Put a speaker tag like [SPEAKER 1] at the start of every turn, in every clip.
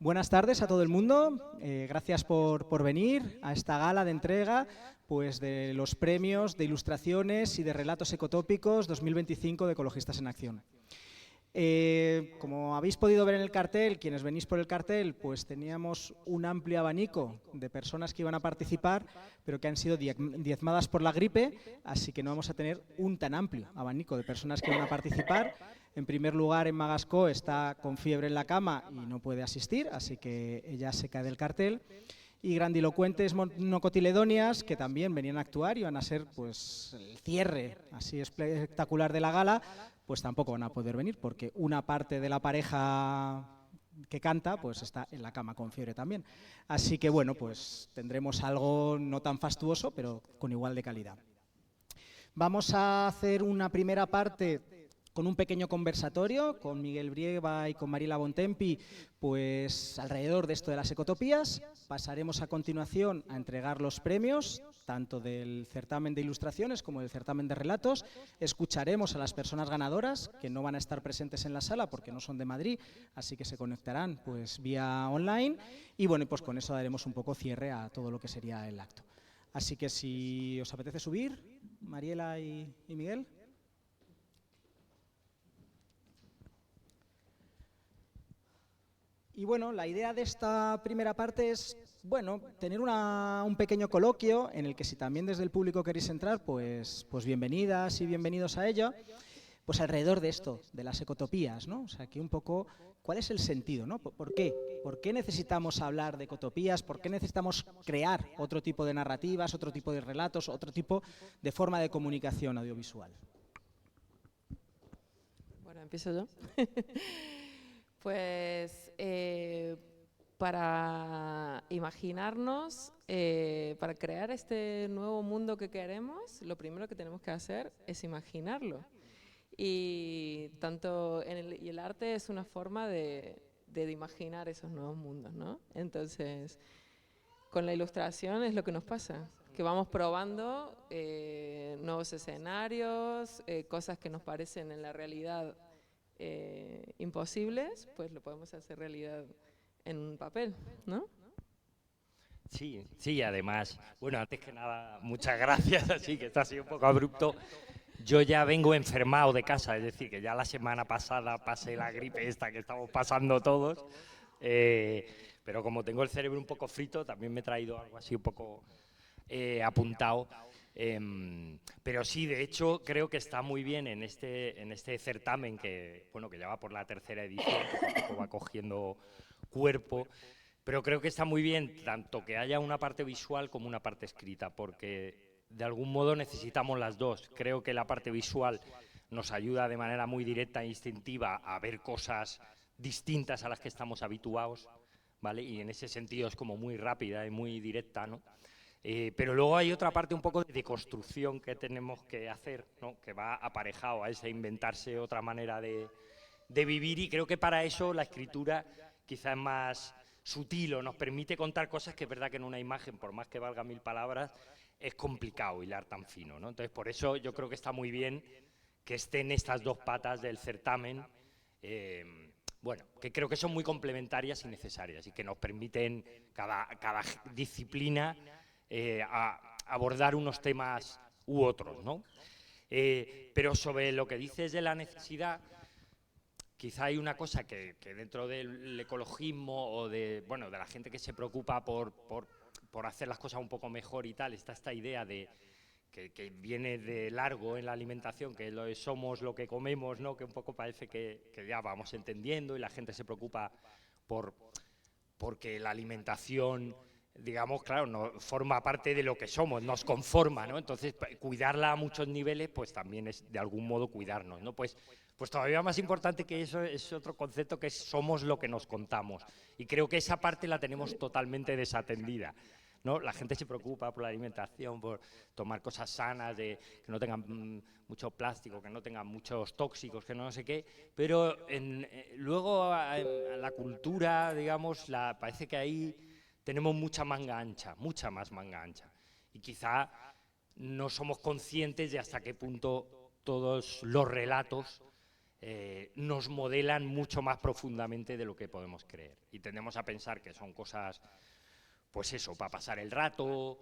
[SPEAKER 1] Buenas tardes a todo el mundo. Gracias por venir a esta gala de entrega pues, de los premios de ilustraciones y de relatos ecotópicos 2025 de Ecologistas en Acción. Como habéis podido ver en el cartel, quienes venís por el cartel, pues teníamos un amplio abanico de personas que iban a participar, pero que han sido diezmadas por la gripe, así que no vamos a tener un tan amplio abanico de personas que van a participar. En primer lugar, Emma Gascó está con fiebre en la cama y no puede asistir, así que ella se cae del cartel. Y grandilocuentes monocotiledonias, que también venían a actuar y van a ser pues, el cierre así espectacular de la gala, pues tampoco van a poder venir, porque una parte de la pareja que canta pues está en la cama con fiebre también. Así que bueno, pues tendremos algo no tan fastuoso, pero con igual de calidad. Vamos a hacer una primera parte con un pequeño conversatorio con Miguel Brieva y con Mariela Bontempi, pues alrededor de esto de las ecotopías. Pasaremos a continuación a entregar los premios, tanto del certamen de ilustraciones como del certamen de relatos. Escucharemos a las personas ganadoras, que no van a estar presentes en la sala porque no son de Madrid, así que se conectarán pues vía online. Y bueno, pues con eso daremos un poco cierre a todo lo que sería el acto. Así que si os apetece subir, Mariela y Miguel. Y bueno, la idea de esta primera parte es, bueno, tener un pequeño coloquio en el que si también desde el público queréis entrar, pues bienvenidas y bienvenidos a ello, pues alrededor de esto, de las ecotopías, ¿no? O sea, que un poco, ¿cuál es el sentido, no? ¿Por qué? ¿Por qué necesitamos hablar de ecotopías? ¿Por qué necesitamos crear otro tipo de narrativas, otro tipo de relatos, otro tipo de forma de comunicación audiovisual?
[SPEAKER 2] Bueno, empiezo yo. Pues para imaginarnos, para crear este nuevo mundo que queremos, lo primero que tenemos que hacer es imaginarlo. Y y el arte es una forma de imaginar esos nuevos mundos, ¿no? Entonces, con la ilustración es lo que nos pasa, que vamos probando nuevos escenarios, cosas que nos parecen en la realidad imposibles, pues lo podemos hacer realidad en un papel, ¿no?
[SPEAKER 3] Sí, además, bueno, antes que nada, muchas gracias, así que está así un poco abrupto. Yo ya vengo enfermado de casa, es decir, que ya la semana pasada pasé la gripe esta que estamos pasando todos, pero como tengo el cerebro un poco frito, también me he traído algo así un poco apuntado. Pero sí, de hecho, creo que está muy bien en este certamen que, bueno, que ya va por la tercera edición, poco a poco va cogiendo cuerpo. Pero creo que está muy bien tanto que haya una parte visual como una parte escrita, porque de algún modo necesitamos las dos. Creo que la parte visual nos ayuda de manera muy directa e instintiva a ver cosas distintas a las que estamos habituados, ¿vale? Y en ese sentido es como muy rápida y muy directa, ¿no? Pero luego hay otra parte un poco de construcción que tenemos que hacer, ¿no? Que va aparejado a ese inventarse otra manera de vivir, y creo que para eso la escritura quizás es más sutil o nos permite contar cosas que es verdad que en una imagen, por más que valga 1000 palabras, es complicado hilar tan fino, ¿no? Entonces, por eso yo creo que está muy bien que estén estas dos patas del certamen, bueno, que creo que son muy complementarias y necesarias y que nos permiten cada disciplina abordar unos temas u otros, ¿no? Pero sobre lo que dices de la necesidad, quizá hay una cosa que dentro del ecologismo o de la gente que se preocupa por hacer las cosas un poco mejor y tal, está esta idea de que viene de largo en la alimentación, que somos lo que comemos, ¿no? Que un poco parece que ya vamos entendiendo y la gente se preocupa porque la alimentación, digamos, claro, no, forma parte de lo que somos, nos conforma, ¿no? Entonces, cuidarla a muchos niveles, pues también es de algún modo cuidarnos, ¿no? Pues todavía más importante que eso es otro concepto, que es somos lo que nos contamos. Y creo que esa parte la tenemos totalmente desatendida, ¿no? La gente se preocupa por la alimentación, por tomar cosas sanas, que no tengan mucho plástico, que no tengan muchos tóxicos, que no sé qué, pero luego en la cultura, digamos, parece que ahí tenemos mucha manga ancha, mucha más manga ancha. Y quizá no somos conscientes de hasta qué punto todos los relatos nos modelan mucho más profundamente de lo que podemos creer. Y tendemos a pensar que son cosas, pues eso, para pasar el rato,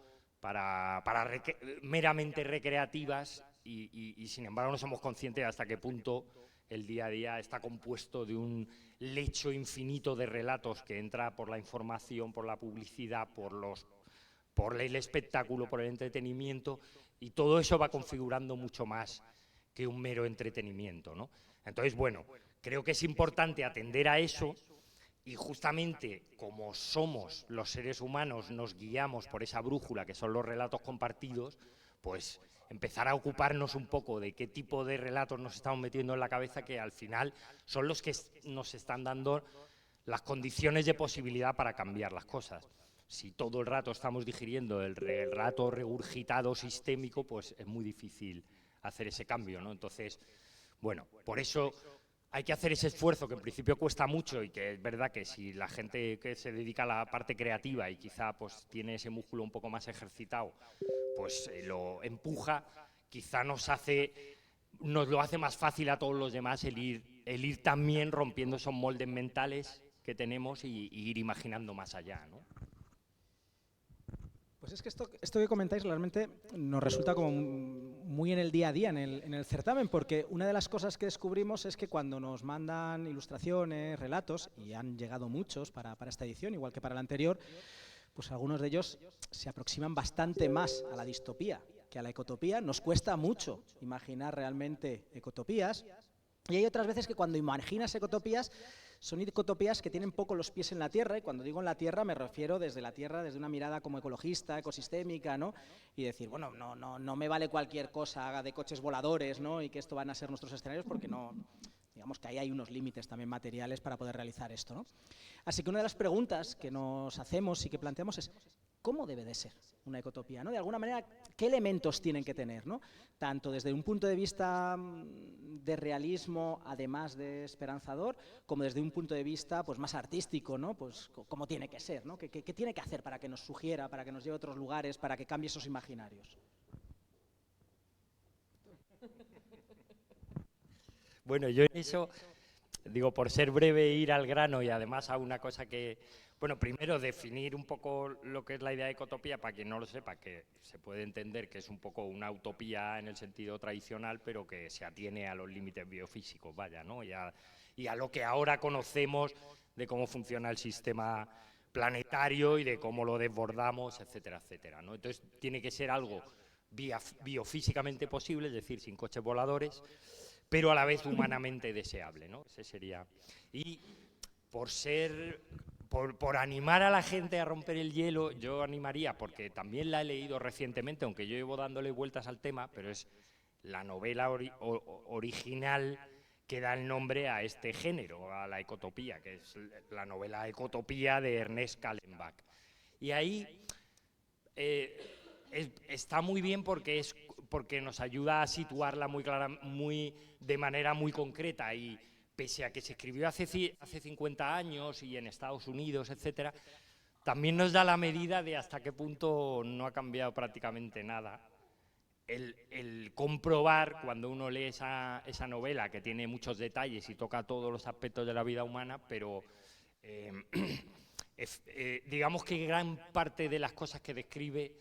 [SPEAKER 3] meramente recreativas, y sin embargo no somos conscientes de hasta qué punto el día a día está compuesto de un lecho infinito de relatos que entra por la información, por la publicidad, por el espectáculo, por el entretenimiento, y todo eso va configurando mucho más que un mero entretenimiento, ¿no? Entonces, bueno, creo que es importante atender a eso, y justamente como somos los seres humanos, nos guiamos por esa brújula que son los relatos compartidos, pues empezar a ocuparnos un poco de qué tipo de relatos nos estamos metiendo en la cabeza, que al final son los que nos están dando las condiciones de posibilidad para cambiar las cosas. Si todo el rato estamos digiriendo el relato regurgitado sistémico, pues es muy difícil hacer ese cambio, ¿no? Entonces, bueno, por eso hay que hacer ese esfuerzo, que en principio cuesta mucho, y que es verdad que si la gente que se dedica a la parte creativa y quizá pues tiene ese músculo un poco más ejercitado, pues lo empuja, quizá nos lo hace más fácil a todos los demás el ir también rompiendo esos moldes mentales que tenemos y ir imaginando más allá, ¿no?
[SPEAKER 1] Pues es que esto que comentáis realmente nos resulta como muy en el día a día, en el certamen, porque una de las cosas que descubrimos es que cuando nos mandan ilustraciones, relatos, y han llegado muchos para esta edición, igual que para la anterior, pues algunos de ellos se aproximan bastante más a la distopía que a la ecotopía. Nos cuesta mucho imaginar realmente ecotopías, y hay otras veces que cuando imaginas ecotopías, son ecotopías que tienen poco los pies en la tierra, y cuando digo en la tierra me refiero desde la tierra, desde una mirada como ecologista, ecosistémica, ¿no? Y decir, bueno, no me vale cualquier cosa de coches voladores, ¿no? Y que esto van a ser nuestros escenarios, porque no, digamos que ahí hay unos límites también materiales para poder realizar esto, ¿no? Así que una de las preguntas que nos hacemos y que planteamos es, ¿cómo debe de ser una ecotopía, ¿no? De alguna manera, ¿qué elementos tienen que tener, ¿no? Tanto desde un punto de vista de realismo, además de esperanzador, como desde un punto de vista pues, más artístico, ¿no? Pues cómo tiene que ser, ¿no? ¿Qué tiene que hacer para que nos sugiera, para que nos lleve a otros lugares, para que cambie esos imaginarios?
[SPEAKER 3] Bueno, yo en eso, digo, por ser breve e ir al grano, y además a una cosa que, bueno, primero definir un poco lo que es la idea de ecotopía, para quien no lo sepa, que se puede entender que es un poco una utopía en el sentido tradicional, pero que se atiene a los límites biofísicos, vaya, ¿no? Y a lo que ahora conocemos de cómo funciona el sistema planetario y de cómo lo desbordamos, etcétera, etcétera, ¿no? Entonces tiene que ser algo biofísicamente posible, es decir, sin coches voladores, pero a la vez humanamente deseable, ¿no? Ese sería. Y por animar a la gente a romper el hielo, yo animaría, porque también la he leído recientemente, aunque yo llevo dándole vueltas al tema, pero es la novela original que da el nombre a este género, a la ecotopía, que es la novela Ecotopía de Ernest Callenbach. Y ahí está muy bien porque nos ayuda a situarla de manera muy concreta, y pese a que se escribió hace 50 años y en Estados Unidos, etcétera, también nos da la medida de hasta qué punto no ha cambiado prácticamente nada. El comprobar, cuando uno lee esa novela, que tiene muchos detalles y toca todos los aspectos de la vida humana, pero digamos que gran parte de las cosas que describe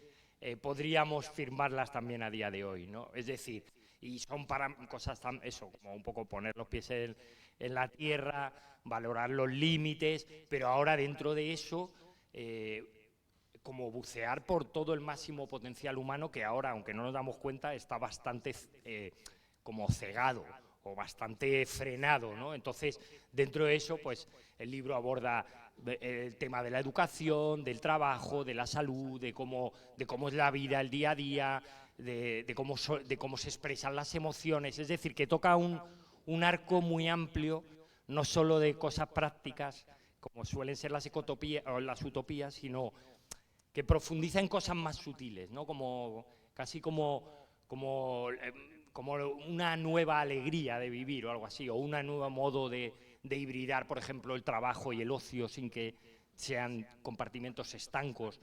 [SPEAKER 3] podríamos firmarlas también a día de hoy, ¿no? Es decir, y son para cosas eso, como un poco poner los pies en la tierra, valorar los límites, pero ahora dentro de eso, como bucear por todo el máximo potencial humano, que ahora, aunque no nos damos cuenta, está bastante como cegado o bastante frenado, ¿no? Entonces, dentro de eso, pues el libro aborda el tema de la educación, del trabajo, de la salud, de cómo es la vida, el día a día, de cómo se expresan las emociones. Es decir, que toca un arco muy amplio, no solo de cosas prácticas, como suelen ser las utopías, sino que profundiza en cosas más sutiles, ¿no? Casi como una nueva alegría de vivir o algo así, o un nuevo modo de hibridar, por ejemplo, el trabajo y el ocio sin que sean compartimentos estancos.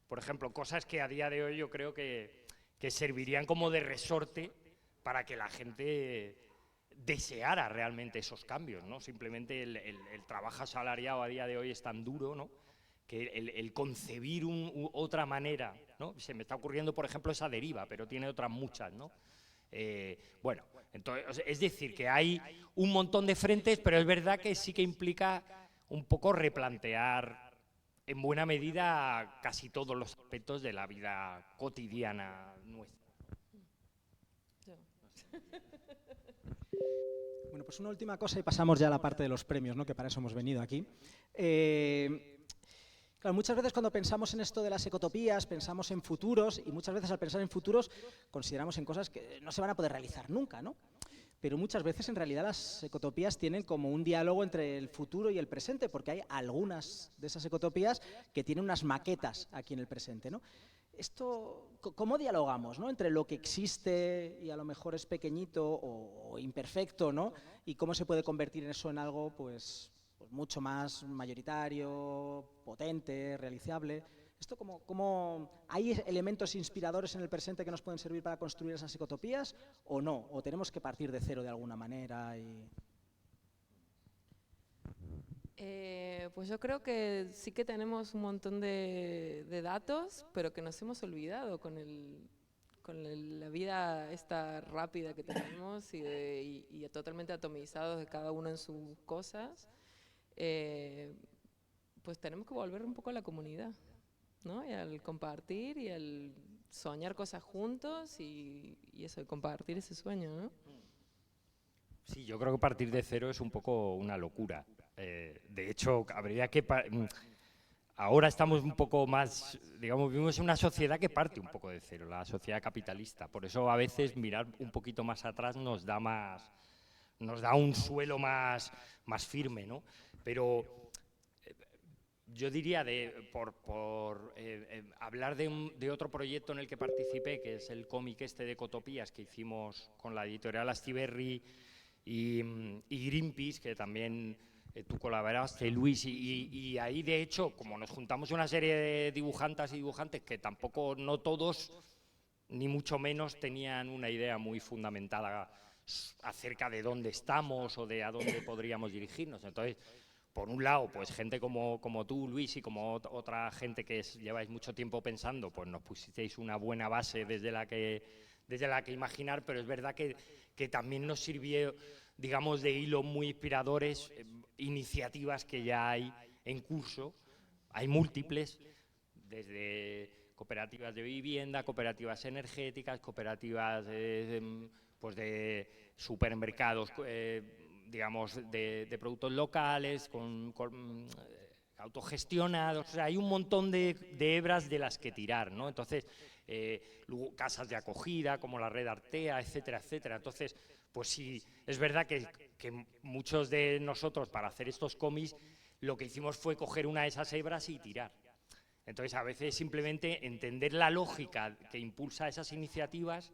[SPEAKER 3] Por ejemplo, cosas que a día de hoy yo creo que servirían como de resorte para que la gente deseara realmente esos cambios, ¿no? Simplemente el trabajo asalariado a día de hoy es tan duro, ¿no?, que el concebir otra manera, ¿no? Se me está ocurriendo, por ejemplo, esa deriva, pero tiene otras muchas, ¿no? Bueno, entonces, es decir, que hay un montón de frentes, pero es verdad que sí que implica un poco replantear en buena medida casi todos los aspectos de la vida cotidiana nuestra.
[SPEAKER 1] Bueno, pues una última cosa y pasamos ya a la parte de los premios, ¿no?, que para eso hemos venido aquí. Claro, muchas veces cuando pensamos en esto de las ecotopías, pensamos en futuros, y muchas veces al pensar en futuros consideramos en cosas que no se van a poder realizar nunca, ¿no? Pero muchas veces en realidad las ecotopías tienen como un diálogo entre el futuro y el presente, porque hay algunas de esas ecotopías que tienen unas maquetas aquí en el presente, ¿no? Esto, ¿cómo dialogamos, ¿no?, entre lo que existe y a lo mejor es pequeñito o imperfecto, ¿no?, y cómo se puede convertir eso en algo pues mucho más mayoritario, potente, realizable? ¿Esto hay elementos inspiradores en el presente que nos pueden servir para construir esas ecotopías o no? ¿O tenemos que partir de cero de alguna manera?
[SPEAKER 2] Pues yo creo que sí que tenemos un montón de datos, pero que nos hemos olvidado con la vida esta rápida que tenemos y totalmente atomizados de cada uno en sus cosas. Pues tenemos que volver un poco a la comunidad, ¿no? Y al compartir y al soñar cosas juntos y eso, compartir ese sueño, ¿no?
[SPEAKER 3] Sí, yo creo que partir de cero es un poco una locura. De hecho, habría que... Ahora estamos un poco más, digamos, vivimos en una sociedad que parte un poco de cero, la sociedad capitalista. Por eso a veces mirar un poquito más atrás nos da un suelo más firme, ¿no? Pero yo diría, por hablar de otro proyecto en el que participé, que es el cómic de Ecotopías que hicimos con la editorial Astiberri y Greenpeace, que también tú colaboraste, Luis, y ahí de hecho, como nos juntamos una serie de dibujantas y dibujantes que tampoco, no todos, ni mucho menos tenían una idea muy fundamentada acerca de dónde estamos o de a dónde podríamos dirigirnos. Entonces, por un lado, pues gente como tú, Luis, y como otra gente que lleváis mucho tiempo pensando, pues nos pusisteis una buena base desde la que imaginar, pero es verdad que también nos sirvió, digamos, de hilo muy inspiradores, iniciativas que ya hay en curso, hay múltiples, desde cooperativas de vivienda, cooperativas energéticas, cooperativas pues de supermercados, digamos, de productos locales, autogestionados. O sea, hay un montón de hebras de las que tirar, ¿no? Entonces, luego casas de acogida como la red Artea, etcétera, etcétera. Entonces, pues sí, es verdad que muchos de nosotros para hacer estos cómics lo que hicimos fue coger una de esas hebras y tirar. Entonces, a veces simplemente entender la lógica que impulsa esas iniciativas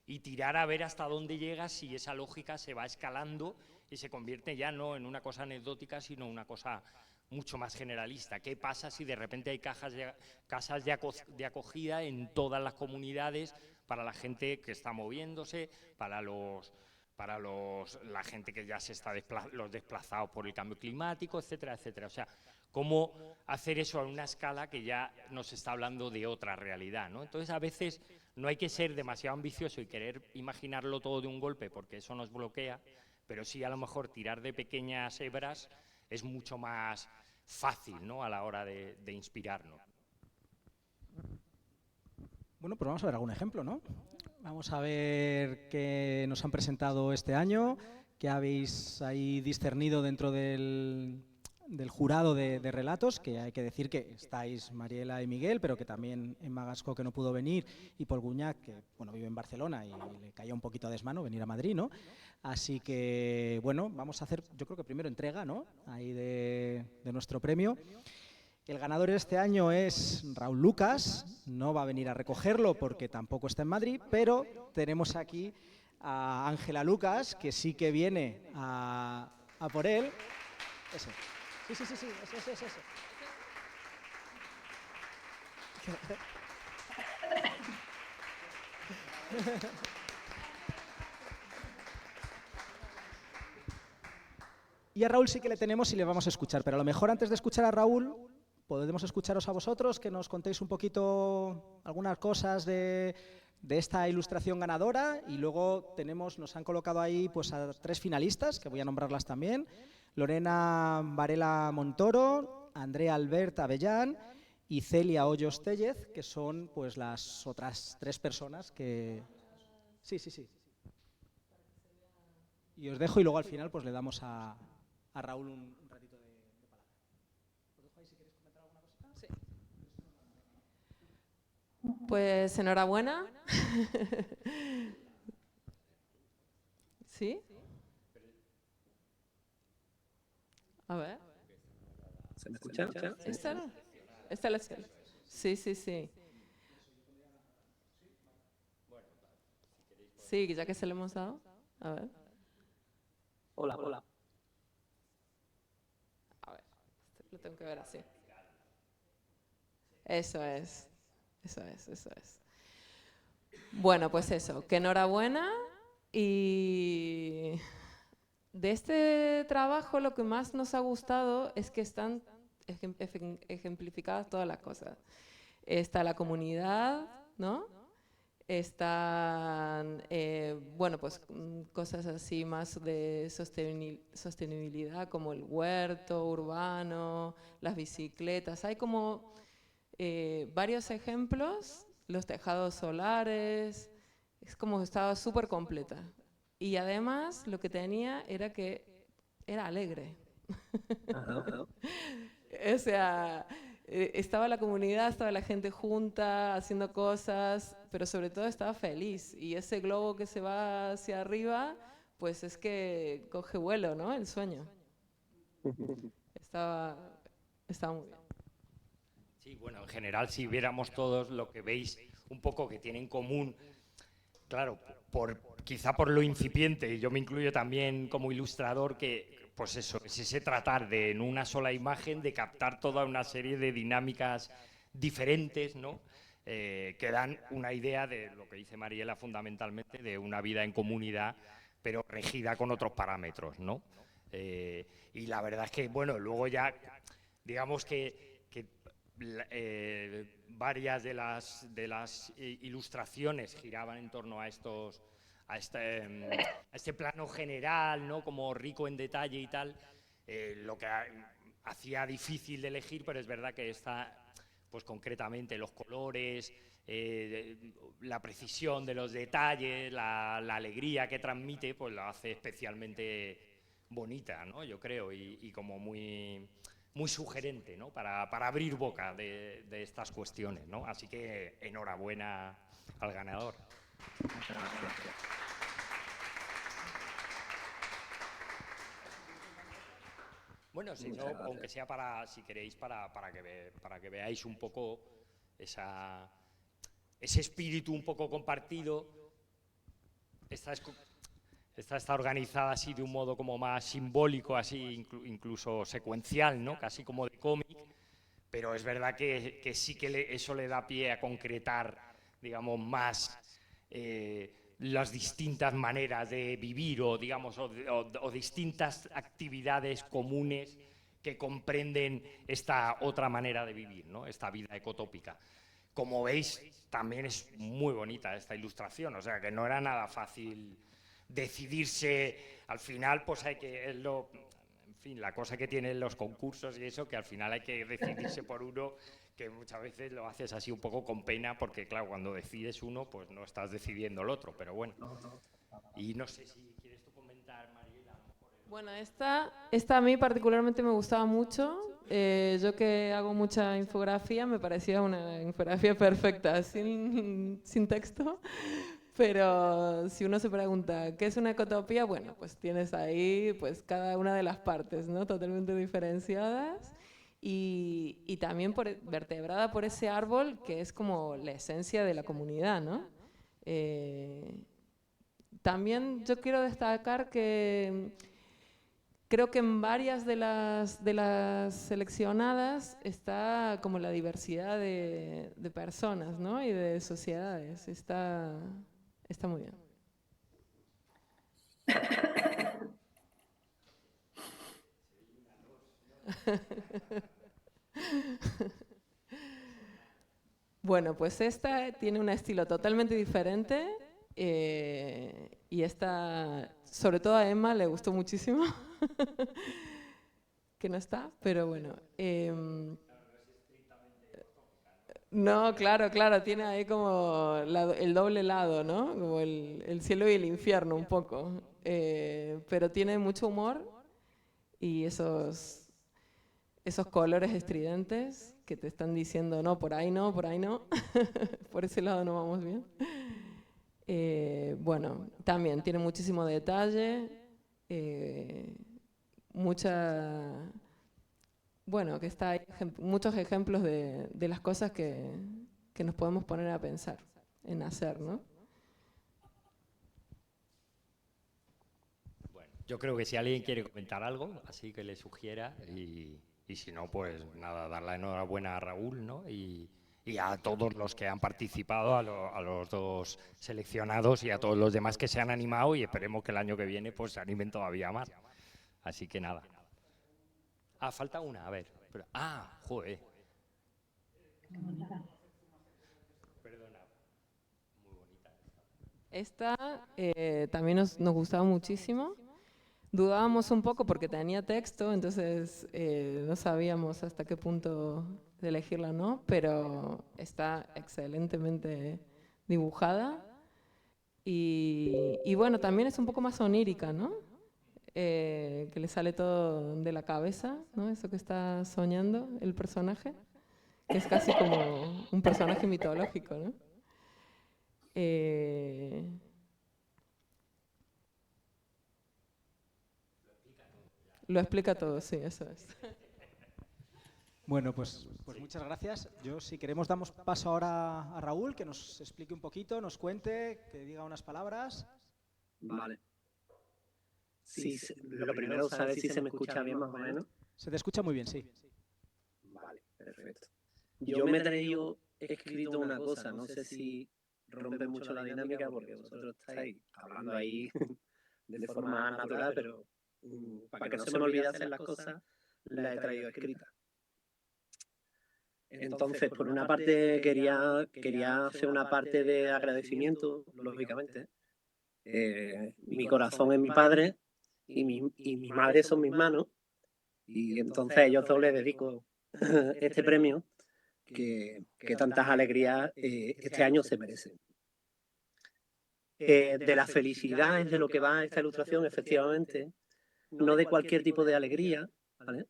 [SPEAKER 3] y tirar a ver hasta dónde llega, si esa lógica se va escalando y se convierte ya no en una cosa anecdótica, sino una cosa mucho más generalista. ¿Qué pasa si de repente hay casas de acogida en todas las comunidades para la gente que está moviéndose, para la gente que ya se está los desplazados por el cambio climático, etcétera, etcétera? O sea, cómo hacer eso a una escala que ya nos está hablando de otra realidad, ¿no? Entonces, a veces no hay que ser demasiado ambicioso y querer imaginarlo todo de un golpe, porque eso nos bloquea, pero sí a lo mejor tirar de pequeñas hebras es mucho más fácil, ¿no?, a la hora de inspirarnos.
[SPEAKER 1] Bueno, pues vamos a ver algún ejemplo, ¿no? Vamos a ver qué nos han presentado este año, qué habéis ahí discernido dentro del jurado de relatos, que hay que decir que estáis Mariela y Miguel, pero que también Emma Gasco, que no pudo venir, y Paul Guñac, que bueno, vive en Barcelona y le caía un poquito a desmano venir a Madrid, ¿no? Así que, bueno, vamos a hacer, yo creo que primero entrega, ¿no?, ahí de nuestro premio. El ganador este año es Raúl Lucas, no va a venir a recogerlo porque tampoco está en Madrid, pero tenemos aquí a Ángela Lucas, que sí que viene a por él. Ese. Sí, ese. Y a Raúl sí que le tenemos y le vamos a escuchar, pero a lo mejor antes de escuchar a Raúl, podemos escucharos a vosotros, que nos contéis un poquito algunas cosas de esta ilustración ganadora, y luego nos han colocado ahí pues a 3 finalistas, que voy a nombrarlas también: Lorena Varela Montoro, Andrea Albert Avellán y Celia Hoyos Tellez, que son pues las otras 3 personas que... Sí. Y os dejo, y luego al final pues le damos a Raúl un ratito de palabra. ¿Os dejo ahí si queréis comentar alguna cosa?
[SPEAKER 2] Sí. Pues enhorabuena. ¿Sí? A ver.
[SPEAKER 4] ¿Se me escucha?
[SPEAKER 2] Esta la sé. Sí. Sí, ya que se le hemos dado. A ver.
[SPEAKER 4] Hola.
[SPEAKER 2] A ver, lo tengo que ver así. Eso es. Bueno, pues eso, que enhorabuena. Y de este trabajo lo que más nos ha gustado es que están ejemplificadas todas las cosas. Está la comunidad, ¿no? Están, bueno, pues cosas así más de sostenibilidad, como el huerto urbano, las bicicletas. Hay como varios ejemplos, los tejados solares. Es como que estaba súper completa. Y además lo que tenía era que era alegre. O sea, estaba la comunidad, estaba la gente junta, haciendo cosas, pero sobre todo estaba feliz. Y ese globo que se va hacia arriba, pues es que coge vuelo, ¿no? El sueño. Estaba muy bien.
[SPEAKER 3] Sí, bueno, en general, si viéramos todos lo que veis un poco que tiene en común, claro, quizá por lo incipiente, y yo me incluyo también como ilustrador, que pues eso, es ese tratar de en una sola imagen de captar toda una serie de dinámicas diferentes, ¿no? Que dan una idea de lo que dice Mariela fundamentalmente, de una vida en comunidad, pero regida con otros parámetros, ¿no? Y la verdad es que, bueno, luego ya, digamos que varias de las ilustraciones giraban en torno a este plano general, ¿no? Como rico en detalle y tal, lo que hacía difícil de elegir, pero es verdad que pues concretamente los colores, la precisión de los detalles, la alegría que transmite, pues lo hace especialmente bonita, ¿no? Yo creo, y como muy sugerente, ¿no? Para abrir boca de estas cuestiones, ¿no? Así que enhorabuena al ganador.
[SPEAKER 4] Muchas gracias.
[SPEAKER 3] Bueno, si no, aunque sea si queréis, para que veáis un poco ese espíritu un poco compartido. Esta está organizada así de un modo como más simbólico, así incluso secuencial, ¿no? Casi como de cómic, pero es verdad que sí que eso le da pie a concretar, digamos, más las distintas maneras de vivir o distintas actividades comunes que comprenden esta otra manera de vivir, ¿no? Esta vida ecotópica. Como veis, también es muy bonita esta ilustración, o sea que no era nada fácil decidirse. Al final, pues hay que, en fin, la cosa que tienen los concursos y eso, que al final hay que decidirse por uno, que muchas veces lo haces así un poco con pena, porque claro, cuando decides uno, pues no estás decidiendo el otro, pero bueno. Y no sé si quieres tú comentar, Mariela.
[SPEAKER 2] Bueno, esta a mí particularmente me gustaba mucho. Yo que hago mucha infografía, me parecía una infografía perfecta, sin texto. Pero si uno se pregunta, ¿qué es una ecotopía? Bueno, pues tienes ahí pues cada una de las partes, ¿no? Totalmente diferenciadas y también vertebrada por ese árbol que es como la esencia de la comunidad, ¿no? También yo quiero destacar que creo que en varias de las seleccionadas está como la diversidad de personas, ¿no? Y de sociedades. Está muy bien. Bueno, pues esta tiene un estilo totalmente diferente y esta, sobre todo a Emma, le gustó muchísimo, que no está, pero bueno. No, claro, claro, tiene ahí como el doble lado, ¿no? Como el cielo y el infierno un poco. Pero tiene mucho humor y esos colores estridentes que te están diciendo, no, por ahí no, por ahí no, por ese lado no vamos bien. Bueno, también tiene muchísimo detalle, mucha... Bueno, que está ahí muchos ejemplos de las cosas que nos podemos poner a pensar en hacer, ¿no?
[SPEAKER 3] Bueno, yo creo que si alguien quiere comentar algo, así que le sugiera, y si no, pues nada, dar la enhorabuena a Raúl, ¿no? Y a todos los que han participado, a los dos seleccionados y a todos los demás que se han animado, y esperemos que el año que viene pues se animen todavía más. Así que nada. Ah, falta una, a ver. Joder. Perdona. Muy bonita.
[SPEAKER 2] Esta también nos gustaba muchísimo. Dudábamos un poco porque tenía texto, entonces no sabíamos hasta qué punto de elegirla o no, pero está excelentemente dibujada. Y bueno, también es un poco más onírica, ¿no? Que le sale todo de la cabeza, ¿no? Eso que está soñando el personaje, que es casi como un personaje mitológico, ¿no? Lo explica todo, sí, eso es.
[SPEAKER 1] Bueno, pues muchas gracias. Yo, si queremos, damos paso ahora a Raúl, que nos explique un poquito, nos cuente, que diga unas palabras.
[SPEAKER 4] Vale. Sí, lo primero, saber si se me escucha bien más o menos.
[SPEAKER 1] Se te escucha muy bien, sí.
[SPEAKER 4] Vale, perfecto. Yo me he traído escrito una cosa, no sé si rompe mucho la dinámica porque vosotros estáis hablando ahí de forma natural, pero para que no se me olvide hacer las cosas, las he traído escritas. Entonces, por una parte quería hacer una parte de agradecimiento, lógicamente. Mi corazón es mi padre y mi madre son mis manos, y entonces a ellos dos les dedico este premio que tantas alegrías este año se merecen. De la felicidad es de lo que va esta ilustración, efectivamente, no de cualquier tipo de alegría, ¿vale?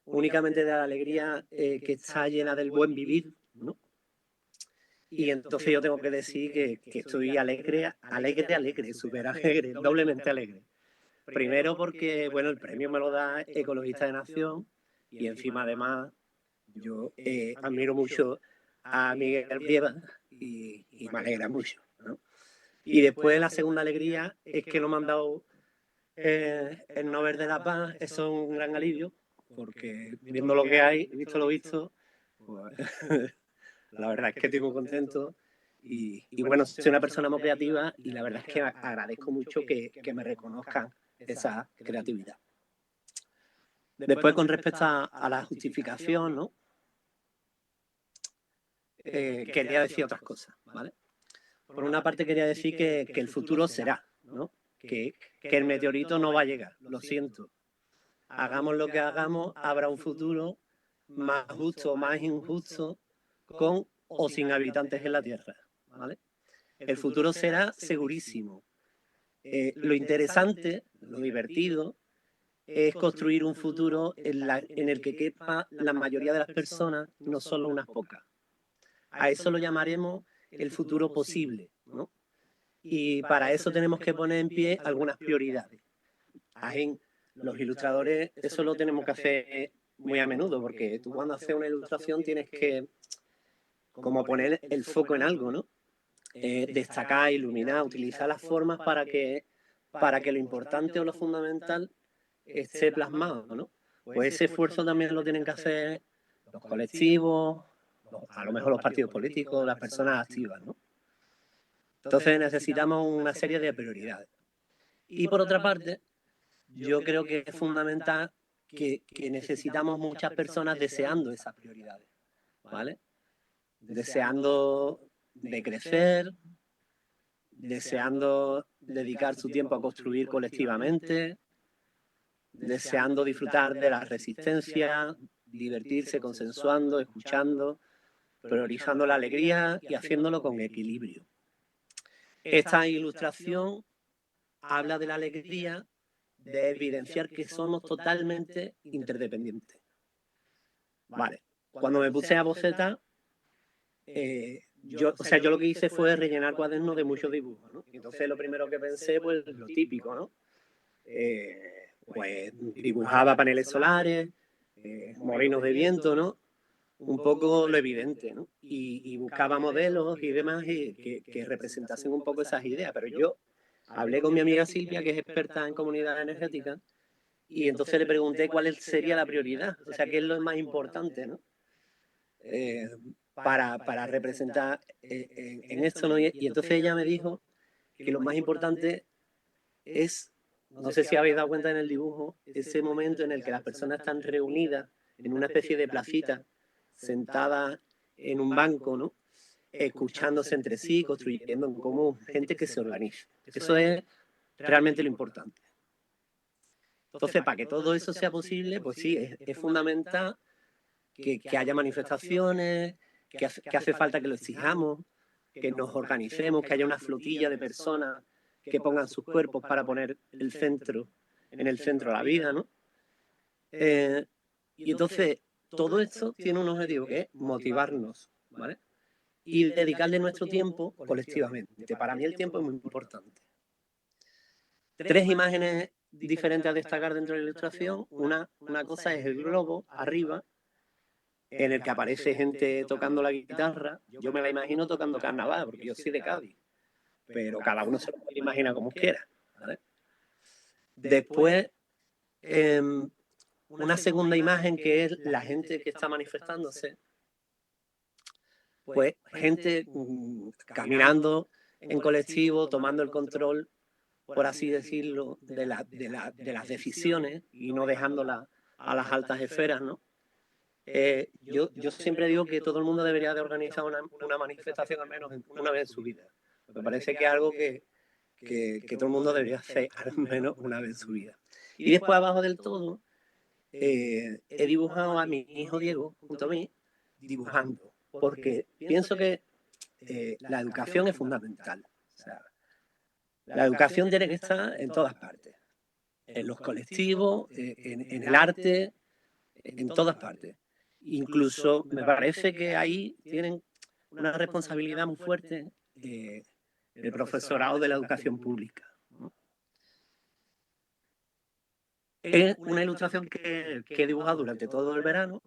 [SPEAKER 4] Únicamente de la alegría que está llena del buen vivir, ¿no? Y entonces yo tengo que decir que estoy alegre, súper alegre, doblemente alegre. Primero porque, bueno, el premio me lo da Ecologista de Nación y encima además yo admiro mucho a Miguel Brieva y me alegra mucho, ¿no? Y después la segunda alegría es que lo me han dado el Nobel de la Paz. Eso es un gran alivio porque viendo lo que hay, visto lo visto, pues, la verdad es que estoy muy contento. Y bueno, soy una persona muy creativa y la verdad es que agradezco mucho que me reconozcan esa creatividad. Después, con respecto a la justificación, ¿no? Quería decir otras cosas, ¿vale? Por una parte quería decir que el futuro será, ¿no? Que el meteorito no va a llegar, lo siento. Hagamos lo que hagamos, habrá un futuro más justo o más injusto, con o sin habitantes en la Tierra, ¿vale? El futuro será segurísimo. Lo interesante, lo divertido, es construir un futuro en el que quepa la mayoría de las personas, no solo unas pocas. A eso lo llamaremos el futuro posible, ¿no? Y para eso tenemos que poner en pie algunas prioridades. Los ilustradores eso lo tenemos que hacer muy a menudo, porque tú cuando haces una ilustración tienes que como poner el foco en algo, ¿no? Destacar, iluminar, utilizar las formas para que lo importante o lo fundamental esté plasmado, ¿no? Pues ese esfuerzo también lo tienen que hacer los colectivos, a lo mejor los partidos políticos, las personas activas, ¿no? Entonces necesitamos una serie de prioridades. Y por otra parte, yo creo que es fundamental que necesitamos muchas personas deseando esas prioridades, ¿vale? Deseando de crecer, deseando dedicar su tiempo a construir colectivamente, deseando disfrutar de la resistencia, divertirse consensuando, escuchando, priorizando la alegría y haciéndolo con equilibrio. Esta ilustración habla de la alegría, de evidenciar que somos totalmente interdependientes. Vale, cuando me puse a bocetar, yo lo que hice fue rellenar cuadernos de muchos dibujos, ¿no? Entonces lo primero que pensé, pues lo típico, ¿no? Pues dibujaba paneles solares, molinos de viento, ¿no? Un poco lo evidente, ¿no? Y buscaba modelos y demás que representasen un poco esas ideas, pero yo hablé con mi amiga Silvia, que es experta en comunidad energética, y entonces le pregunté cuál sería la prioridad, o sea, qué es lo más importante, ¿no? Para representar en esto, ¿no? Y entonces ella me dijo que lo más importante es, no sé si habéis dado cuenta en el dibujo, ese momento en el que las personas están reunidas en una especie de placita, sentadas en un banco, ¿no? Escuchándose entre sí, construyendo en común, gente que se organiza. Eso es realmente lo importante. Entonces, para que todo eso sea posible, pues sí, es fundamental que haya manifestaciones, que hace falta que lo exijamos, que nos organicemos, que haya una flotilla de personas que pongan sus cuerpos para poner en el centro la vida, ¿no? Y entonces, todo esto tiene un objetivo que es motivarnos, ¿vale? Y dedicarle nuestro tiempo colectivamente. Para mí el tiempo es muy importante. 3 imágenes diferentes a destacar dentro de la ilustración. Una cosa es el globo arriba, en el que aparece gente tocando la guitarra. Yo me la imagino tocando carnaval, porque yo soy de Cádiz, pero cada uno se lo puede imaginar como quiera, ¿vale? Después, una segunda imagen que es la gente que está manifestándose, pues gente caminando en colectivo, tomando el control, por así decirlo, de las decisiones y no dejándolas a las altas esferas, ¿no? Yo siempre digo que todo el mundo debería de organizar una manifestación al menos una vez en su vida. Me parece que es algo que todo el mundo debería hacer al menos una vez en su vida. Y después abajo del todo he dibujado a mi hijo Diego junto a mí dibujando, porque pienso que la educación es fundamental. O sea, la educación tiene que estar en todas partes, en los colectivos, en el arte, en todas partes. Incluso me parece que ahí tienen una responsabilidad muy fuerte el profesorado de la educación pública, ¿no? Es una ilustración que he dibujado durante todo el verano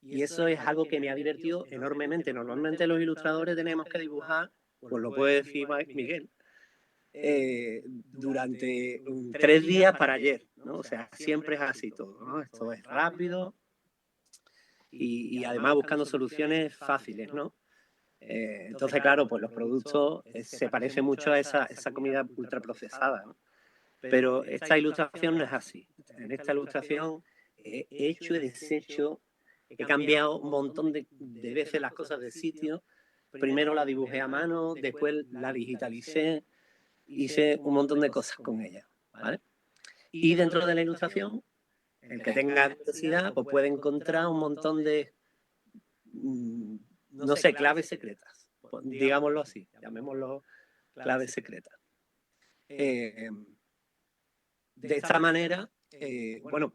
[SPEAKER 4] y eso es algo que me ha divertido enormemente. Normalmente los ilustradores tenemos que dibujar, pues lo puede decir Miguel, durante 3 días para ayer, ¿no? O sea, siempre es así todo, ¿no? Esto es rápido y además buscando soluciones fáciles, ¿no? Entonces, claro, pues los productos se parecen mucho a esa comida ultraprocesada, ¿no? Pero esta ilustración no es así. En esta ilustración he hecho y deshecho, he cambiado un montón de veces las cosas de sitio. Primero la dibujé a mano, después la digitalicé, hice un montón de cosas con ella, ¿vale? Y dentro de la ilustración, el que tenga curiosidad, pues puede encontrar un montón de, no sé, claves secretas, digámoslo así, llamémoslo claves secretas. De esta manera, bueno,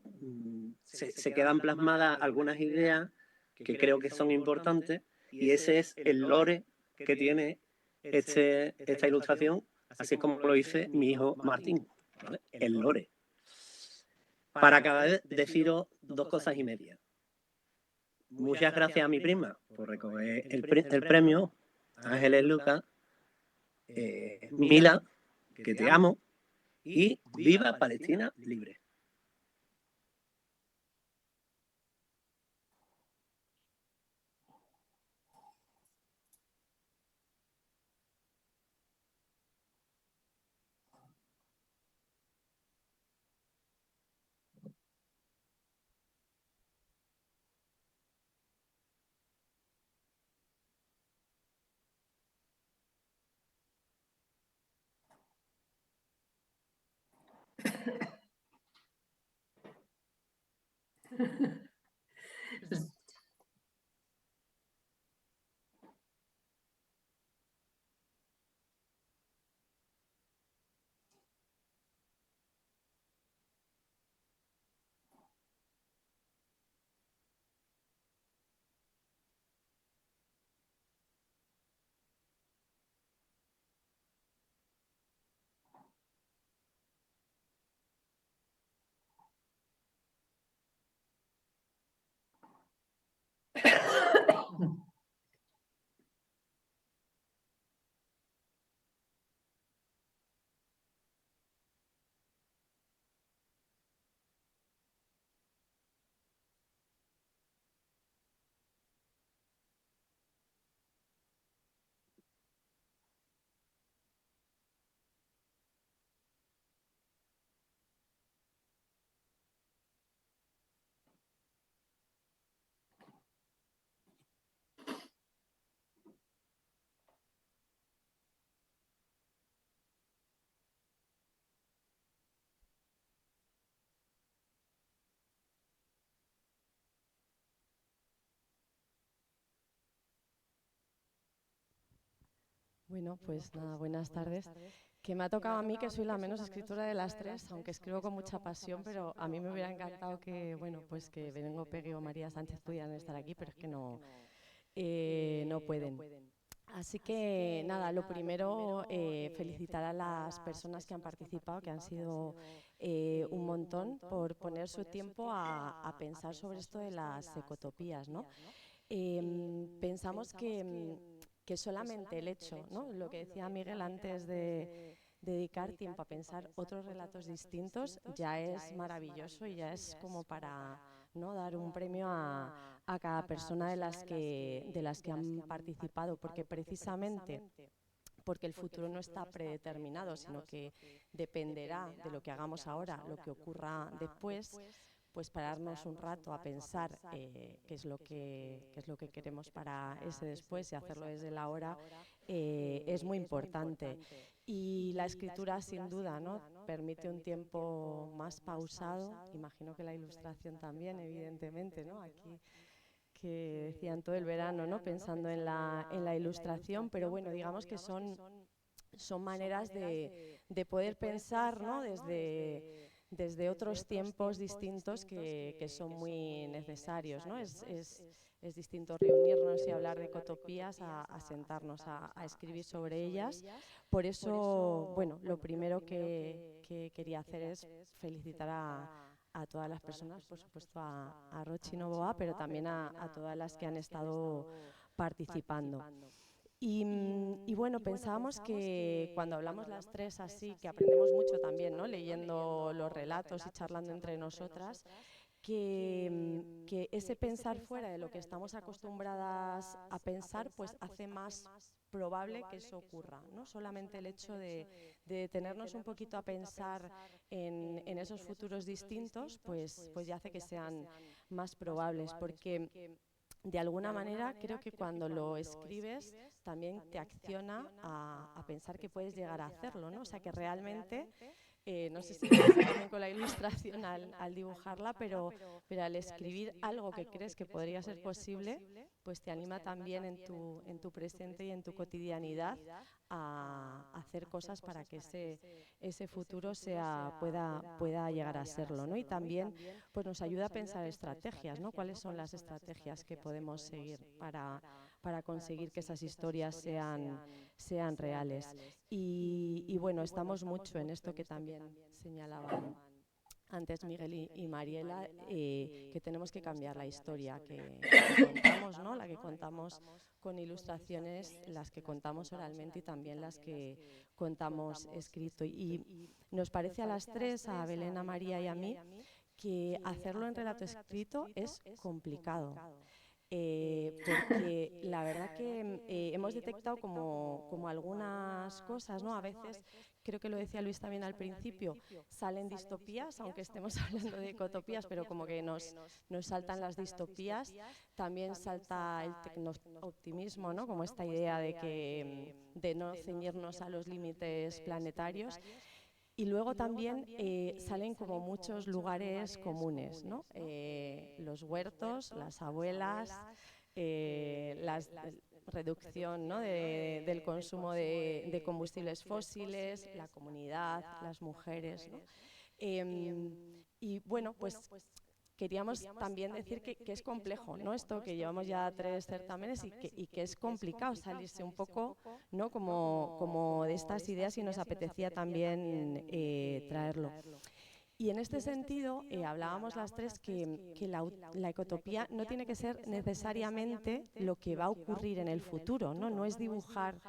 [SPEAKER 4] se quedan plasmadas algunas ideas que creo que son importantes y ese es el lore que tiene esta ilustración, así es como lo dice mi hijo Martín, ¿vale? El lore. Para cada vez deciros 2 cosas y media. Muchas gracias a mi prima por recoger el premio, Ángeles Lucas, Mila, que te amo, y viva Palestina libre.
[SPEAKER 5] Bueno, pues nada, buenas tardes. Que me ha tocado a mí, que soy la menos escritora de las tres, aunque escribo con mucha pasión, pero a mí me hubiera encantado que, bueno, pues que Belén Gopegui o María Sánchez pudieran estar aquí, pero es que no pueden. Así que nada, lo primero, felicitar a las personas que han participado, que han sido un montón, por poner su tiempo a pensar sobre esto de las ecotopías, ¿no? Pensamos que solamente el hecho, ¿no?, lo que decía Miguel antes de dedicar tiempo a pensar otros relatos distintos, ya es maravilloso y ya es como para, ¿no?, dar un premio a cada persona de las que han participado, porque precisamente porque el futuro no está predeterminado, sino que dependerá de lo que hagamos ahora, lo que ocurra después, pues pararnos un rato a pensar qué es lo que queremos para ese después y hacerlo desde la hora, es muy importante. Y la escritura, sin duda, ¿no?, permite un tiempo más pausado. Imagino que la ilustración también, evidentemente, ¿no? Aquí que decían todo el verano, ¿no?, pensando en la ilustración, pero bueno, digamos que son maneras de poder pensar, ¿no?, desde otros tiempos distintos que son muy necesarios, ¿no? Es distinto reunirnos y hablar de ecotopías a sentarnos a escribir sobre ellas. Por eso, bueno, lo primero que quería hacer es felicitar a todas las personas, por supuesto a Rochi Novoa, pero también a todas las que han estado participando. Y bueno, pensábamos que cuando hablamos las tres así, que aprendemos mucho también, ¿no?, leyendo los relatos y charlando entre nosotras, que ese pensar fuera de lo que estamos acostumbradas a pensar, pues hace más probable que eso ocurra, ¿no? Solamente el hecho de detenernos un poquito a pensar en esos futuros distintos, pues ya hace que sean más probables, porque de alguna manera creo que cuando lo escribes también te acciona a pensar que puedes llegar a hacerlo, ¿no? O sea, que realmente, no sé si pasa también con la ilustración al dibujarla, pero al escribir algo que crees que podría ser posible, pues te anima también en tu presente y en tu cotidianidad a hacer cosas para que ese futuro pueda llegar a serlo, ¿no? Y también pues nos ayuda a pensar estrategias, ¿no? ¿Cuáles son las estrategias que podemos seguir para conseguir que esas historias sean reales? Y bueno, estamos mucho en esto que también señalaban antes Miguel y Mariela, que tenemos que cambiar la historia que contamos, ¿no?, la que contamos con ilustraciones, las que contamos oralmente y también las que contamos escrito. Y nos parece a las tres, a Belén, a María y a mí, que hacerlo en relato escrito es complicado. Porque la verdad que hemos detectado como algunas cosas, ¿no? A veces, creo que lo decía Luis también al principio, salen distopías, aunque estemos hablando de ecotopías, pero como que nos saltan las distopías. También salta el tecno-optimismo, ¿no?, como esta idea de no ceñirnos a los límites planetarios. Y luego también salen como muchos lugares comunes, ¿no? Los huertos, las abuelas, la reducción, ¿no? del consumo de combustibles fósiles, la comunidad, las mujeres, ¿no? Y bueno, pues queríamos también decir que es complejo, ¿no? Esto que llevamos ya 3 certámenes y que es complicado salirse un poco, ¿no? como de estas ideas, y nos apetecía también traerlo. Y en este sentido, hablábamos las tres que la ecotopía no tiene que ser necesariamente lo que va a ocurrir en el futuro, ¿no? No es dibujar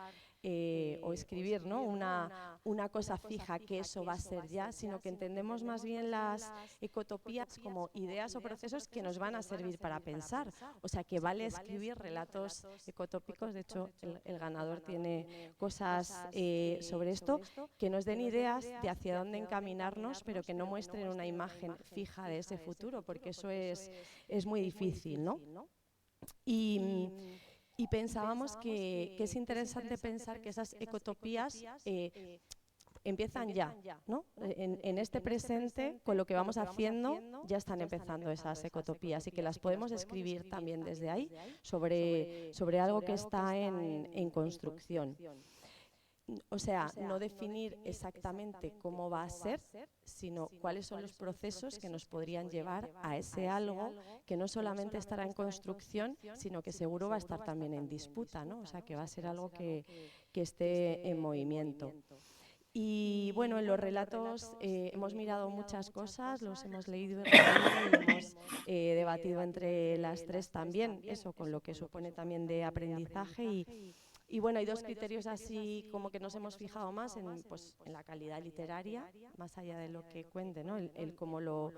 [SPEAKER 5] o escribir, ¿no? una cosa fija que eso va a ser ya, sino que entendemos más bien las ecotopías como ideas o procesos que nos van a servir para pensar. O sea, que vale escribir relatos ecotópicos. De hecho, el ganador tiene cosas sobre esto, que nos den ideas de hacia dónde encaminarnos, pero que no muestren una imagen fija de ese futuro, porque eso es muy difícil, ¿no? Y pensábamos que es interesante pensar que esas ecotopías empiezan ya, ¿no? En este presente, con lo que vamos haciendo, ya están empezando esas ecotopías, y que las podemos escribir también desde ahí sobre algo que está en construcción. O sea, no definir exactamente cómo va a ser, sino cuáles son los procesos que nos podrían llevar a ese algo que no solamente estará en construcción, sino que seguro va a estar también en disputa, ¿no? O sea, que va a ser algo que esté en movimiento. Y bueno, en los relatos hemos mirado muchas cosas, los hemos leído y hemos debatido entre las tres también, eso con lo que supone también de aprendizaje. Y bueno, hay 2 criterios así como que nos hemos fijado más pues, en la calidad literaria, más allá de lo que cuente, ¿no? el cómo lo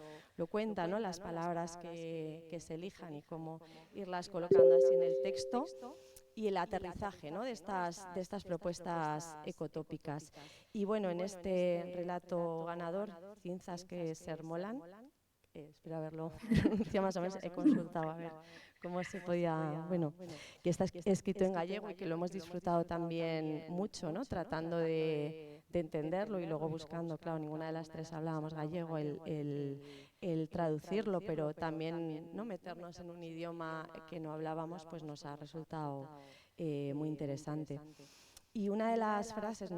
[SPEAKER 5] cuenta, ¿no? Las palabras que se elijan y cómo irlas colocando así en el texto, y el aterrizaje, ¿no? de estas propuestas ecotópicas. Y bueno, en este relato ganador, Cinzas que sermolan, espero haberlo pronunciado más o menos, he consultado a ver cómo se podía, bueno, que está escrito en gallego y que lo hemos disfrutado también mucho, ¿no? Tratando de entenderlo y luego buscando, claro, ninguna de las tres hablábamos gallego, el traducirlo, pero también, ¿no? meternos en un idioma que no hablábamos, pues nos ha resultado muy interesante. Y una de las frases,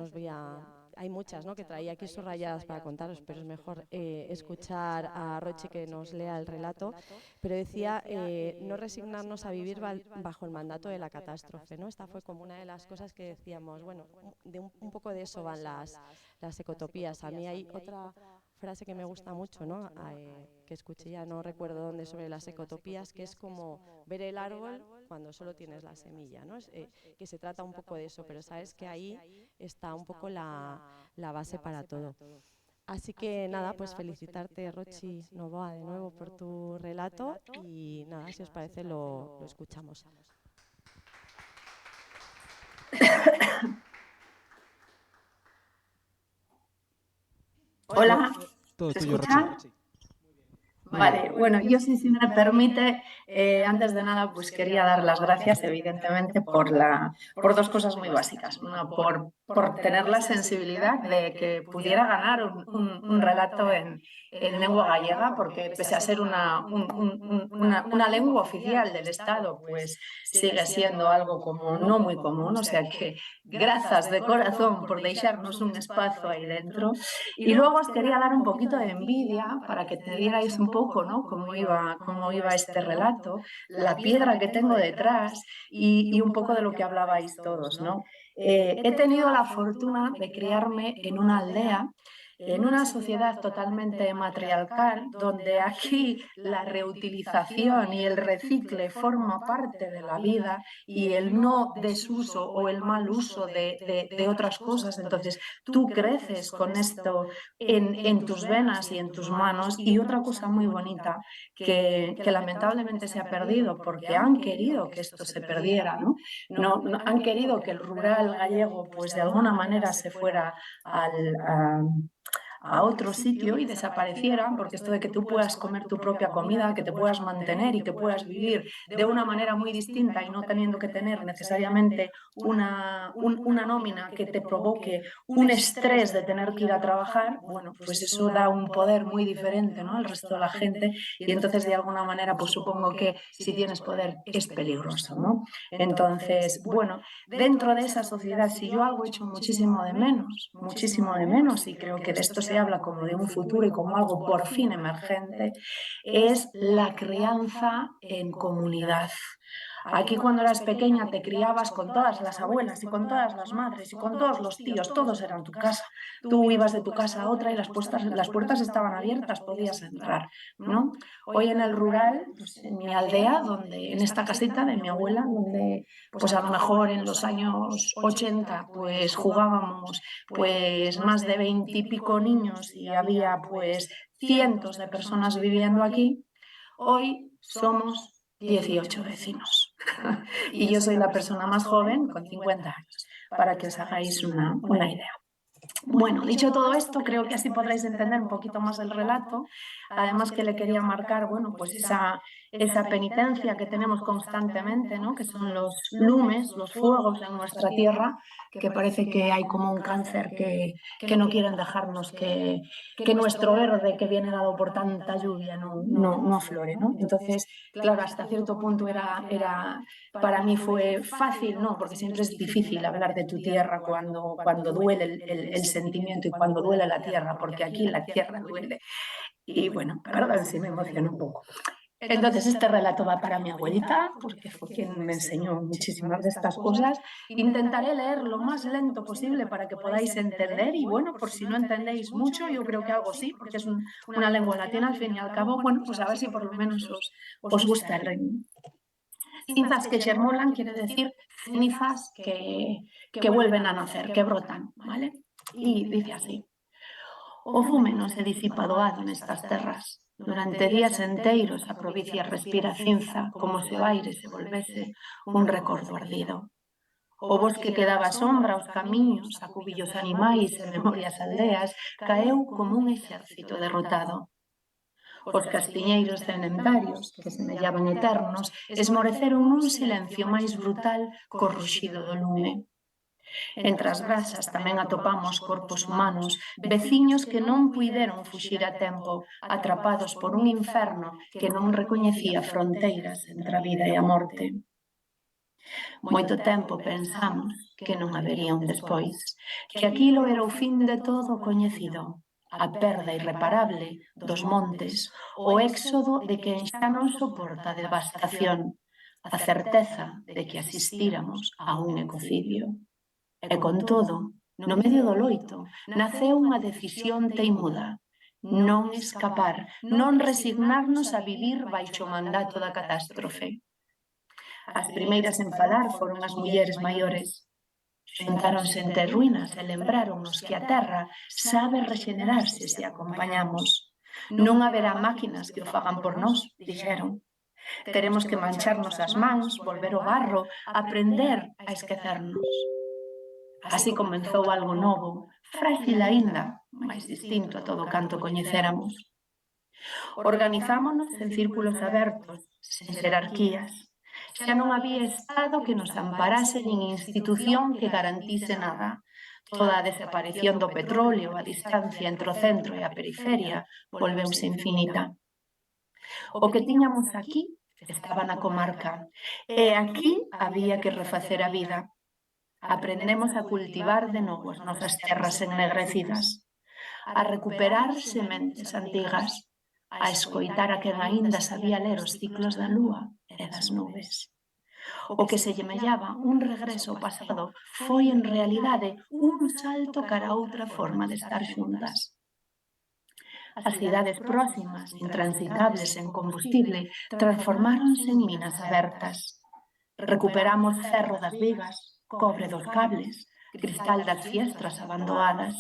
[SPEAKER 5] hay muchas, ¿no? que traía aquí subrayadas para contaros, pero es mejor escuchar a Roche que nos lea el relato, pero decía no resignarnos a vivir bajo el mandato de la catástrofe, ¿no? Esta fue como una de las cosas que decíamos, bueno, un poco de eso van las ecotopías. A mí hay otra frase que me gusta mucho, ¿no? Que escuché, ya no recuerdo dónde, sobre las ecotopías, que es como ver el árbol cuando solo tienes la semilla, ¿no? Que se trata un poco de eso, pero sabes que ahí está un poco la base para todo. Así que nada, pues felicitarte, Rochi Novoa, de nuevo por tu relato, y nada, si os parece lo escuchamos.
[SPEAKER 6] Hola,
[SPEAKER 1] Todo
[SPEAKER 6] ¿se
[SPEAKER 1] tuyo,
[SPEAKER 6] escucha?
[SPEAKER 1] Rochi.
[SPEAKER 6] Vale, bueno, yo si me permite, antes de nada, pues quería dar las gracias, evidentemente, por 2 cosas muy básicas. Una, por tener la sensibilidad de que pudiera ganar un relato en lengua gallega, porque pese a ser una lengua oficial del Estado, pues sigue siendo algo como no muy común, o sea que gracias de corazón por dejarnos un espacio ahí dentro. Y luego os quería dar un poquito de envidia para que te dierais un poco, ¿no? cómo iba este relato, la piedra que tengo detrás y un poco de lo que hablabais todos, ¿no? He tenido la fortuna de criarme en una aldea, en una sociedad totalmente matriarcal, donde aquí la reutilización y el recicle forma parte de la vida y el no desuso o el mal uso de otras cosas. Entonces, tú creces con esto en tus venas y en tus manos. Y otra cosa muy bonita que lamentablemente se ha perdido porque han querido que esto se perdiera, ¿no? No han querido que el rural gallego pues de alguna manera se fuera a otro sitio y desaparecieran, porque esto de que tú puedas comer tu propia comida, que te puedas mantener y que puedas vivir de una manera muy distinta y no teniendo que tener necesariamente una nómina que te provoque un estrés de tener que ir a trabajar, bueno, pues eso da un poder muy diferente, ¿no?, al resto de la gente, y entonces de alguna manera pues supongo que si tienes poder es peligroso, ¿no? Entonces, bueno, dentro de esa sociedad, si yo algo echo muchísimo de menos, y creo que de esto se habla como de un futuro y como algo por fin emergente, es la crianza en comunidad. Aquí cuando eras pequeña te criabas con todas las abuelas y con todas las madres y con todos los tíos, todos eran tu casa. Tú ibas de tu casa a otra y las puertas estaban abiertas, podías entrar, ¿no? Hoy en el rural, pues en mi aldea, donde, en esta casita de mi abuela, donde pues a lo mejor en los años 80 pues jugábamos pues más de 20 y pico niños y había pues cientos de personas viviendo aquí, hoy somos 18 vecinos. Y yo soy la persona más joven, con 50 años, para que os hagáis una idea. Bueno, dicho todo esto, creo que así podréis entender un poquito más el relato. Además que le quería marcar, bueno, pues esa penitencia que tenemos constantemente, ¿no?, que son los lumes, los fuegos en nuestra tierra, que parece que hay como un cáncer que no quieren dejarnos que nuestro verde que viene dado por tanta lluvia no aflore, ¿no? Entonces, claro, hasta cierto punto para mí fue fácil, ¿no?, porque siempre es difícil hablar de tu tierra cuando duele el sentimiento y cuando duele la tierra, porque aquí la tierra duele. Y bueno, perdón si me emociono un poco. Entonces este relato va para mi abuelita, porque fue quien me enseñó muchísimas de estas cosas. Intentaré leer lo más lento posible para que podáis entender y bueno, por si no entendéis mucho, yo creo que algo sí, porque es una lengua latina al fin y al cabo, bueno, pues a ver si por lo menos os gusta el ritmo. Cinzas que germolan quiere decir cenizas que vuelven a nacer, que brotan, ¿vale? Y dice así: o fume non se disipa doado nestas terras. Durante días enteiros a provincia respira cinza, como se o aire se volvese un recordo ardido. O bosque que daba sombra aos camiños, a cubillos animais e memorias aldeas, caeu como un exército derrotado. Os castiñeiros cenentarios, que semellaban eternos, esmoreceron nun silencio máis brutal co ruxido do lume. Entre as brasas tamén atopamos corpos humanos, veciños que non puideron fuxir a tempo, atrapados por un inferno que non recoñecía fronteiras entre a vida e a morte. Moito tempo pensamos que non habería un despois, que aquilo era o fin de todo coñecido, a perda irreparable dos montes, o éxodo de quen xa non soporta a devastación, a certeza de que asistíramos a un ecocidio. E con todo, no medio do loito, naceu unha decisión teimuda: non escapar, non resignarnos a vivir baixo o mandato da catástrofe. As primeiras en falar foron as mulleres maiores. Xuntáronse entre ruínas e lembráronnos que a terra sabe rexenerarse se acompañamos. Non haberá máquinas que o fagan por nós, dixeron. Teremos que mancharnos as mans, volver o barro, aprender a esquecernos. Así comenzou algo novo, frágil aínda, máis distinto a todo canto coñecéramos. Organizámonos en círculos abertos, sen xerarquías. Xa non había Estado que nos amparase nin institución que garantise nada. Toda a desaparición do petróleo, a distancia entre o centro e a periferia, volveuse infinita. O que tiñamos aquí estaba na comarca, e aquí había que refacer a vida. Aprendemos a cultivar de novo as nosas terras ennegrecidas, a recuperar sementes antigas, a escoitar a quen aínda sabía ler os ciclos da lúa e das nubes. O que se semellaba un regreso ao pasado foi en realidade un salto cara a outra forma de estar xuntas. As cidades próximas, intransitables en combustible, transformáronse en minas abertas. Recuperamos ferro das vigas, cobre dos cables, cristal das fiestras abandonadas.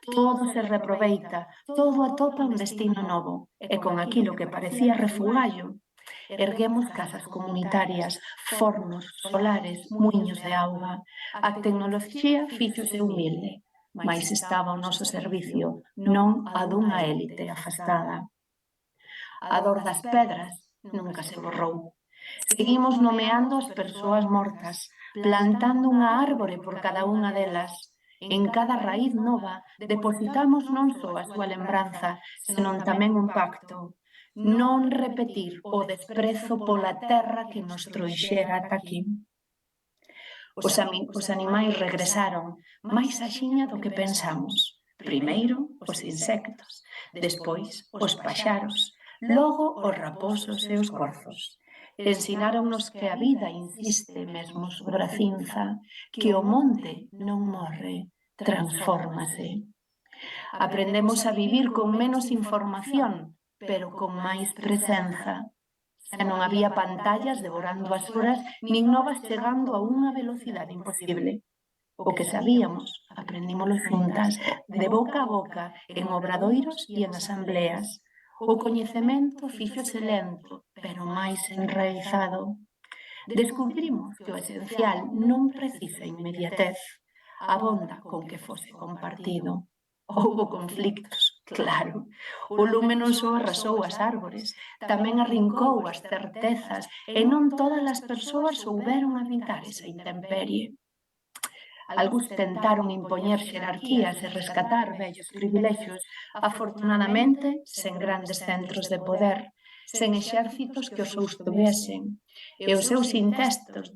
[SPEAKER 6] Todo se reaproveita, todo atopa un destino novo, e con aquilo que parecía refugallo, erguemos casas comunitarias, fornos, solares, muiños de auga. A tecnoloxía fíxose humilde. mais estaba ao noso servicio, non a dunha élite afastada. A dor das pedras nunca se borrou. Seguimos nomeando as persoas mortas, plantando unha árbore por cada unha delas. En cada raíz nova depositamos non só a súa lembranza, senón tamén un pacto. Non repetir o desprezo pola terra que nos trouxera ata aquí. Os animais regresaron máis axiña do que pensamos. Primeiro os insectos, despois os paxaros, logo os raposos e os corzos. Ensináronnos que a vida insiste mesmo sobre a cinza, que o monte non morre, transfórmase. Aprendemos a vivir con menos información, pero con máis presenza. Xa non había pantallas devorando as horas, nin novas chegando a unha velocidade imposible. O que sabíamos, aprendímolo xuntas, de boca a boca, en obradoiros e en asambleas. O coñecemento fíxose lento, pero máis enraizado. Descubrimos que o esencial non precisa inmediatez, abonda con que fose compartido. Houbo conflictos, claro. O lume non só arrasou as árbores, tamén arrincou as certezas, e non todas as persoas souberon habitar esa intemperie. Algúns tentaron impoñer xerarquías e rescatar vellos privilexios, afortunadamente sen grandes centros de poder, sen exércitos que os sostuviesen, e os seus intentos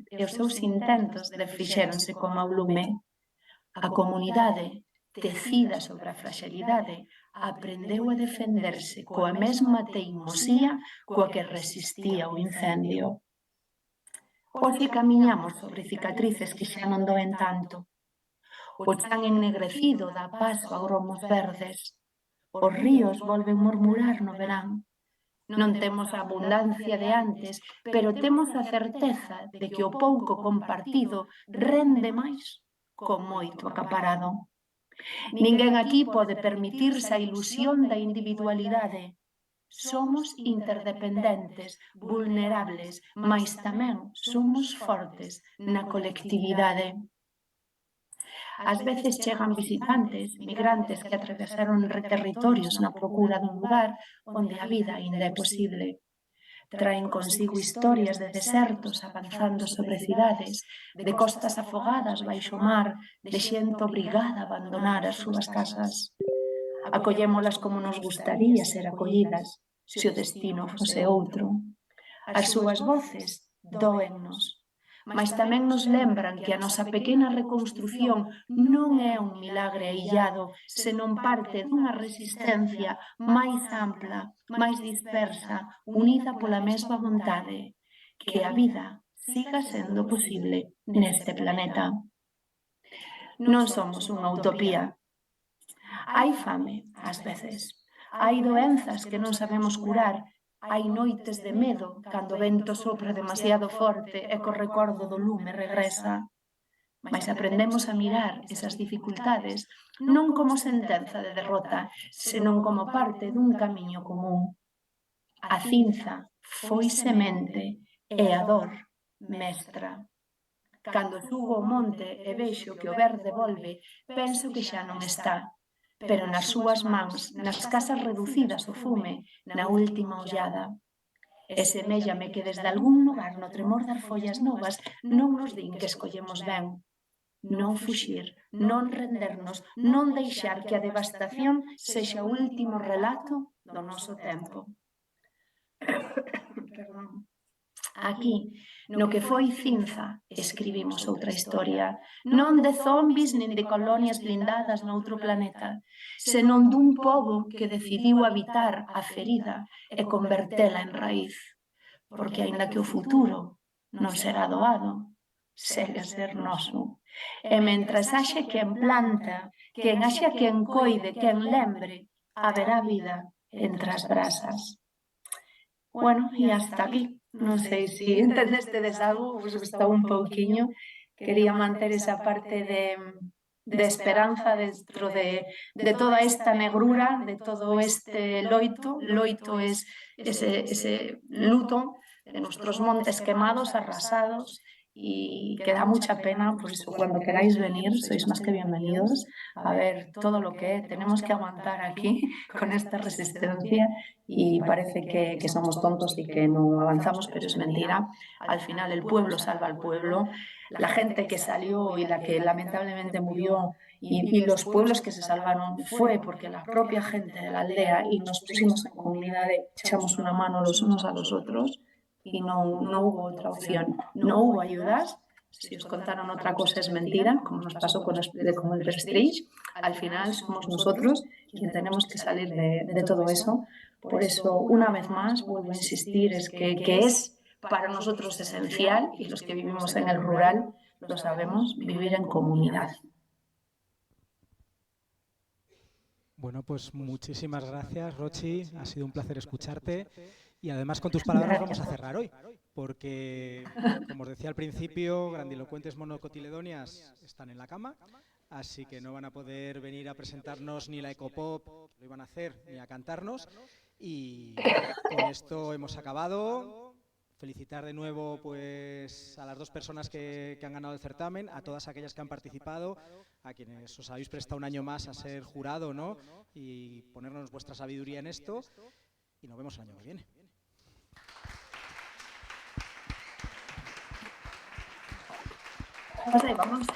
[SPEAKER 6] desfixéronse como o lume. A comunidade, tecida sobre a fragilidade, aprendeu a defenderse coa mesma teimosía coa que resistía o incendio. Hoxe camiñamos sobre cicatrices que xa non doen tanto. O chan ennegrecido dá paso a gromos verdes. Os ríos volven murmurar no verán. Non temos a abundancia de antes, pero temos a certeza de que o pouco compartido rende máis con moito acaparado. Ninguén aquí pode permitirse a ilusión da individualidade. Somos interdependentes, vulnerables, mais tamén somos fortes na colectividade. Ás veces chegan visitantes, migrantes que atravesaron territorios na procura dun lugar onde a vida aínda é posible. Traen consigo historias de desertos avanzando sobre cidades, de costas afogadas baixo o mar, de xente obrigada a abandonar as súas casas. Acollémolas como nos gustaría ser acollidas, se o destino fose outro. As súas voces dóennos, mas tamén nos lembran que a nosa pequena reconstrución non é un milagre aillado, senón parte dunha resistencia máis ampla, máis dispersa, unida pola mesma vontade, que a vida siga sendo posible neste planeta. Non somos unha utopía. Hai fame, ás veces. Hai doenzas que non sabemos curar. Hai noites de medo cando o vento sopra demasiado forte e co recordo do lume regresa. Mais aprendemos a mirar esas dificultades non como sentenza de derrota, senón como parte dun camiño común. A cinza foi semente e a dor mestra. Cando subo ao monte e vexo que o verde volve, penso que xa non está, pero nas súas mans, nas casas reducidas ao fume, na última ollada. E seméllame que desde algún lugar no tremor das follas novas non nos din que escollemos ben. Non fuxir, non rendernos, non deixar que a devastación sexa o último relato do noso tempo. Aquí, no que foi Cinza, escribimos outra historia, non de zombis nin de colonias blindadas noutro planeta, senón dun pobo que decidiu habitar a ferida e convertela en raíz. Porque, aínda que o futuro non será doado, segue a ser noso. E mentras haxe quen planta, quen haxa quen coide, quen lembre, haberá vida entre as brasas. Bueno, e hasta aquí. Non sei se entendestedes algo, vos gustou un pouquiño. Quería manter esa parte de esperanza dentro de toda esta negrura, de todo este loito. Loito es ese luto de nuestros montes quemados, arrasados, y que da mucha pena, por eso cuando queráis venir sois más que bienvenidos a ver todo lo que tenemos que aguantar aquí con esta resistencia y parece que somos tontos y que no avanzamos, pero es mentira. Al final el pueblo salva al pueblo, la gente que salió y la que lamentablemente murió y los pueblos que se salvaron fue porque la propia gente de la aldea y nos pusimos en comunidad, echamos una mano los unos a los otros y no hubo otra opción. No hubo ayudas. Si os contaron otra cosa es mentira, como nos pasó con el Prestige. Al final somos nosotros quienes tenemos que salir de todo eso. Por eso, una vez más, vuelvo a insistir, es que es para nosotros esencial, y los que vivimos en el rural lo sabemos, vivir en comunidad.
[SPEAKER 1] Bueno, pues muchísimas gracias, Rochi. Ha sido un placer escucharte. Y además con tus palabras vamos a cerrar hoy, porque, como os decía al principio, grandilocuentes monocotiledonias están en la cama, así que no van a poder venir a presentarnos ni la Ecopop, que lo iban a hacer, ni a cantarnos. Y con esto hemos acabado. Felicitar de nuevo pues, a las dos personas que han ganado el certamen, a todas aquellas que han participado, a quienes os habéis prestado un año más a ser jurado, ¿no? Y ponernos vuestra sabiduría en esto. Y nos vemos el año que viene.
[SPEAKER 6] Vamos.